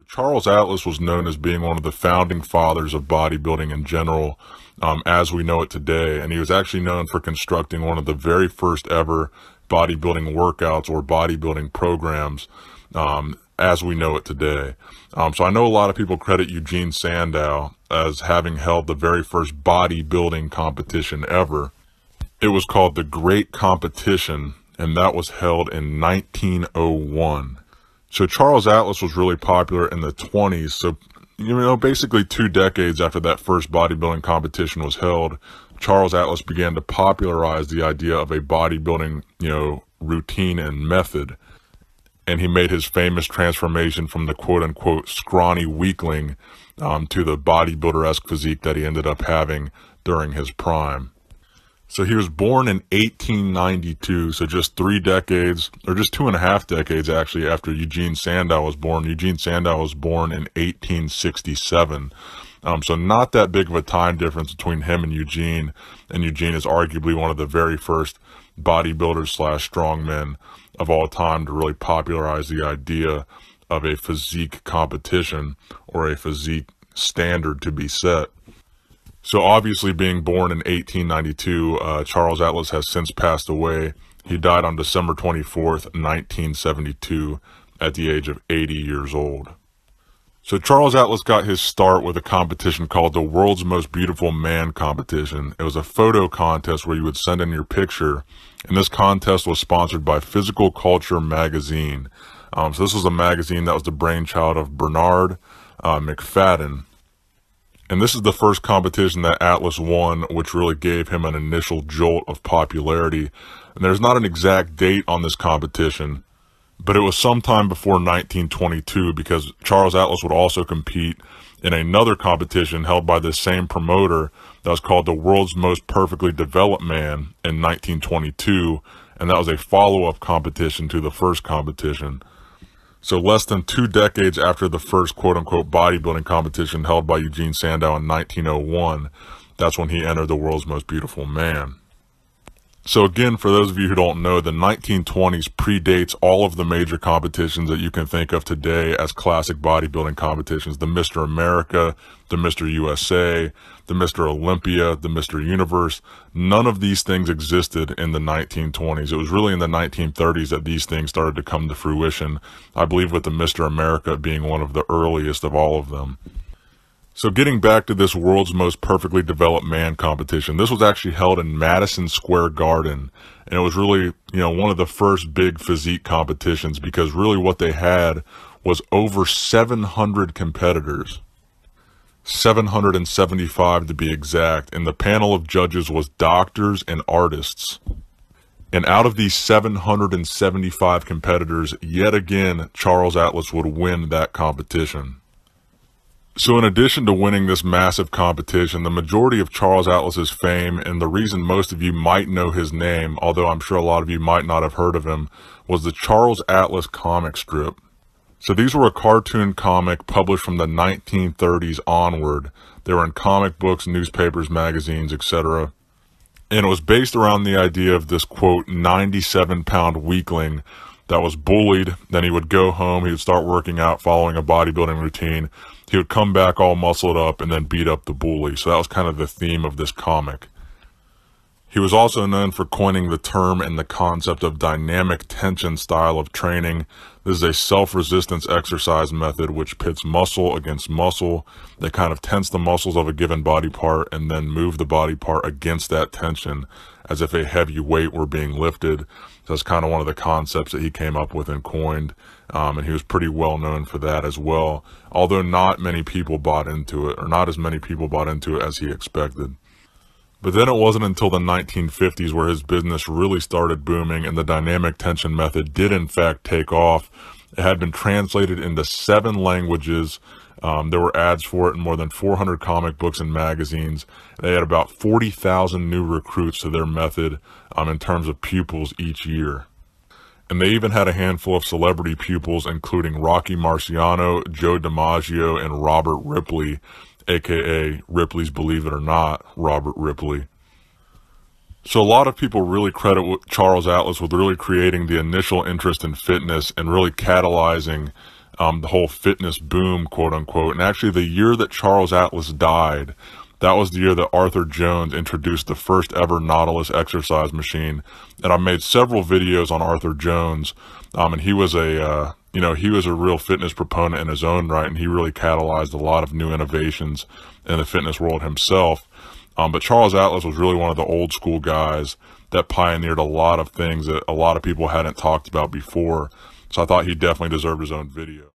Charles Atlas was known as being one of the founding fathers of bodybuilding in general, as we know it today. And he was actually known for constructing one of the very first ever bodybuilding workouts or bodybuilding programs, as we know it today. So I know a lot of people credit Eugene Sandow as having held the very first bodybuilding competition ever. It was called the Great Competition, and that was held in 1901. So Charles Atlas was really popular in the 20s. So, basically 2 decades after that first bodybuilding competition was held, Charles Atlas began to popularize the idea of a bodybuilding, routine and method. And he made his famous transformation from the quote-unquote scrawny weakling to the bodybuilder-esque physique that he ended up having during his prime. So he was born in 1892, so just 3 decades, or just 2.5 decades actually, after Eugene Sandow was born. Eugene Sandow was born in 1867. So not that big of a time difference between him and Eugene is arguably one of the very first bodybuilders / strongmen of all time to really popularize the idea of a physique competition or a physique standard to be set. So obviously, being born in 1892, Charles Atlas has since passed away. He died on December 24th, 1972, at the age of 80 years old. So Charles Atlas got his start with a competition called the World's Most Beautiful Man competition. It was a photo contest where you would send in your picture, and this contest was sponsored by Physical Culture magazine. So this was a magazine that was the brainchild of Bernard McFadden. And this is the first competition that Atlas won, which really gave him an initial jolt of popularity. And there's not an exact date on this competition, but it was sometime before 1922, because Charles Atlas would also compete in another competition held by the same promoter that was called the World's Most Perfectly Developed Man in 1922, and that was a follow-up competition to the first competition. So less than 2 decades after the first quote-unquote bodybuilding competition held by Eugene Sandow in 1901, that's when he entered the World's Most Beautiful Man. So again, for those of you who don't know, the 1920s predates all of the major competitions that you can think of today as classic bodybuilding competitions. The Mr. America, the Mr. USA, the Mr. Olympia, the Mr. Universe. None of these things existed in the 1920s. It was really in the 1930s that these things started to come to fruition. I believe with the Mr. America being one of the earliest of all of them. So getting back to this World's Most Perfectly Developed Man competition, this was actually held in Madison Square Garden. And it was really, one of the first big physique competitions, because really what they had was over 700 competitors. 775 to be exact. And the panel of judges was doctors and artists. And out of these 775 competitors, yet again, Charles Atlas would win that competition. So in addition to winning this massive competition, the majority of Charles Atlas's fame, and the reason most of you might know his name, although I'm sure a lot of you might not have heard of him, was the Charles Atlas comic strip. So these were a cartoon comic published from the 1930s onward. They were in comic books, newspapers, magazines, etc. And it was based around the idea of this, quote, 97-pound weakling that was bullied. Then he would go home, he would start working out, following a bodybuilding routine. He would come back all muscled up and then beat up the bully. So that was kind of the theme of this comic. He was also known for coining the term and the concept of dynamic tension style of training. This is a self-resistance exercise method which pits muscle against muscle. They kind of tense the muscles of a given body part and then move the body part against that tension as if a heavy weight were being lifted. So that's kind of one of the concepts that he came up with and coined. And he was pretty well known for that as well, although not many people bought into it, or not as many people bought into it as he expected. But then it wasn't until the 1950s where his business really started booming and the dynamic tension method did in fact take off. It had been translated into 7 languages. There were ads for it in more than 400 comic books and magazines. They had about 40,000 new recruits to their method in terms of pupils each year. And they even had a handful of celebrity pupils, including Rocky Marciano, Joe DiMaggio, and Robert Ripley, aka Ripley's Believe It or Not, Robert Ripley. So a lot of people really credit Charles Atlas with really creating the initial interest in fitness and really catalyzing the whole fitness boom, quote unquote. And actually the year that Charles Atlas died, that was the year that Arthur Jones introduced the first ever Nautilus exercise machine. And I made several videos on Arthur Jones. And he was a, he was a real fitness proponent in his own right, and he really catalyzed a lot of new innovations in the fitness world himself. But Charles Atlas was really one of the old school guys that pioneered a lot of things that a lot of people hadn't talked about before. So I thought he definitely deserved his own video.